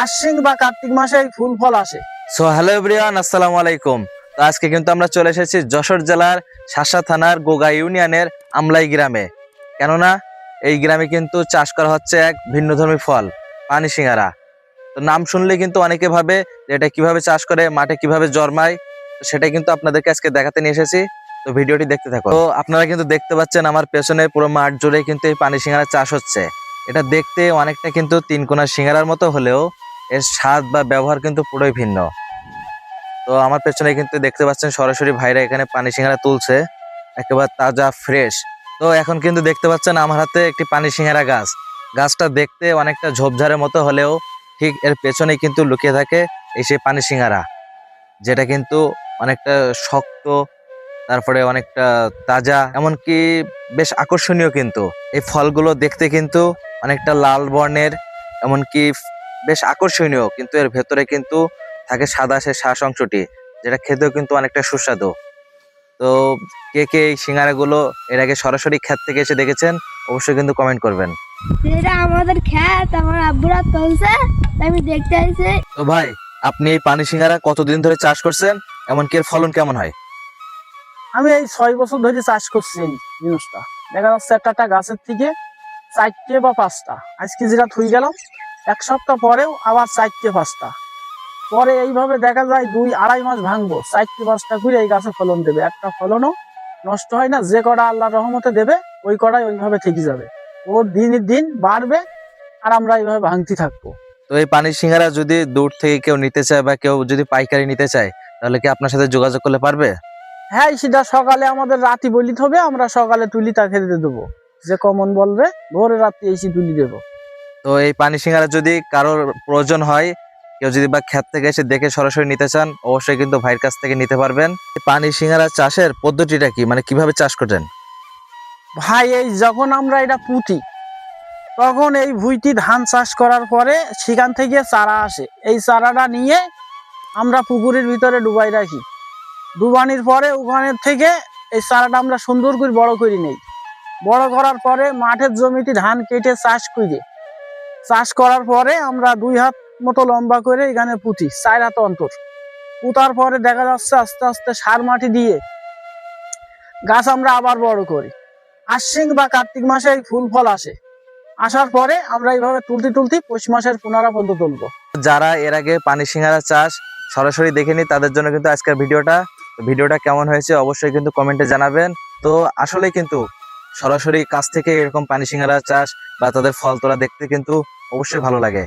আশ্বিন বা কার্তিক মাসে এই ফুল ফল আসে। সো হ্যালো এভরিওয়ান, আসসালামু আলাইকুম। তো আজকে কিন্তু আমরা চলে এসেছি যশোর জেলার শাসা থানার গোগা ইউনিয়নের আমলাই গ্রামে। কেননা এই গ্রামে কিন্তু চাষ করা হচ্ছে এক ভিন্নধর্মী ফল, পানি সিঙ্গারা। তো নাম শুনলে কিন্তু অনেকে ভাবে যে এটা কিভাবে চাষ করে, মাঠে কিভাবে জন্মায়। তো সেটা কিন্তু আপনাদেরকে আজকে দেখাতে নিয়ে এসেছি। তো ভিডিওটি দেখতে থাকুন। তো আপনারা কিন্তু দেখতে পাচ্ছেন আমার পেছনে পুরো মাঠ জুড়ে কিন্তু এই পানি সিঙ্গারা চাষ হচ্ছে। এটা দেখতে অনেকটা কিন্তু তিন কোনা সিঙ্গারার মতো হলেও এর স্বাদ বা ব্যবহার কিন্তু পুরোই ভিন্ন। তো আমার পেছনে কিন্তু দেখতে পাচ্ছেন সরাসরি ভাইরা এখানে পানি সিঙ্গারা তুলছে, একেবারে তাজা ফ্রেশ। তো এখন কিন্তু দেখতে পাচ্ছেন আমার হাতে একটি পানি সিঙ্গারা গাছ। গাছটা দেখতে অনেকটা ঝোপঝাড়ের মতো হলেও ঠিক এর পেছনেই কিন্তু লুকিয়ে থাকে এই সেই পানি সিঙ্গারা, যেটা কিন্তু অনেকটা শক্ত, তারপরে অনেকটা তাজা, এমনকি বেশ আকর্ষণীয়। কিন্তু এই ফলগুলো দেখতে কিন্তু অনেকটা লাল বর্ণের, এমনকি বেশ আকর্ষণীয়, কিন্তু এর ভেতরে কিন্তু থাকে সাদা সে শ্বাস অংশটি, যেটা খেতেও কিন্তু অনেকটা সুস্বাদু। তো কে কে এই সিঙ্গারাগুলো এর আগে সরাসরি ক্ষেত থেকে এসে দেখেছেন অবশ্যই কিন্তু কমেন্ট করবেন। এটা আমাদের ক্ষেত, আমার আব্বুরা তুলছে, তাই আমি দেখতে আইছি। তো ভাই, আপনি এই পানি সিঙ্গারা কতদিন ধরে চাষ করছেন, এমনকি এর ফলন কেমন হয়? আমি এই 6 বছর ধরে চাষ করছি এই জিনিসটা। দেখা যাচ্ছে একটা গাছের থেকে 4টে বা 5টা, আজকে যেটা থুই গেলাম, এক সপ্তাহ পরেও আবার 4টে 5টা, পরে এইভাবে দেখা যায় 2-2.5 মাস ভাঙবো, 4টে 5টা করে এই গাছে ফলন দেবে। একটা ফলনও নষ্ট হয় না, যে কটা আল্লাহর রহমতে দেবে ওই কটাই ওইভাবে থেকে যাবে, ওর দিনের দিন বাড়বে, আর আমরা এইভাবে ভাঙতে থাকবো। তো এই পানি সিঙ্গারা যদি দূর থেকে কেউ নিতে চায় বা কেউ যদি পাইকারি নিতে চায়, তাহলে কি আপনার সাথে যোগাযোগ করলে পারবে? হ্যাঁ, সেটা সকালে আমাদের রাতি বলিতে হবে, আমরা সকালে তুলি তাকে দিয়ে দেবো। যে কমন বলবে ভোরে রাত্রি এসে তুলি দেবো। তো এই পানি সিঙ্গারা যদি কারোর প্রয়োজন হয়, কেউ যদি বা ক্ষেত থেকে এসে দেখে সরাসরি নিতে চান, অবশ্যই কিন্তু ভাইয়ের কাছ থেকে নিতে পারবেন। এই পানি সিঙ্গারা চাষের পদ্ধতিটা কি, মানে কিভাবে চাষ করেন? ভাই, এই যখন আমরা এটা পুঁতি, তখন এই ভুঁইটি ধান চাষ করার পরে সেখান থেকে চারা আসে। এই চারাটা নিয়ে আমরা পুকুরের ভিতরে ডুবাই রাখি। ডুবানির পরে ওখানের থেকে এই চারাটা আমরা সুন্দর করে বড় করে নেই। বড় করার পরে মাঠের জমিতে ধান কেটে চাষ করার পরে আমরা 2 হাত মতো লম্বা করে এখানে পুঁতি, 4 হাত অন্তর। পুঁতার পরে দেখা যাচ্ছে আস্তে আস্তে সার মাটি দিয়ে গাছ আমরা আবার বড় করি। আশ্বিন বা কার্তিক মাসে এই ফুল ফল আসে। আসার পরে আমরা এইভাবে তুলতে পৌষ মাসের 15 পর্যন্ত তুলবো। যারা এর আগে পানি সিঙ্গারা চাষ সরাসরি দেখেনি, তাদের জন্য কিন্তু আজকের ভিডিওটা কেমন হয়েছে অবশ্যই কিন্তু কমেন্টে জানাবেন। তো আসলে কিন্তু সরাসরি কাছ থেকে এরকম পানি সিঙ্গারা চাষ বা তাদের ফল তোলা দেখতে কিন্তু অবশ্যই ভালো লাগে।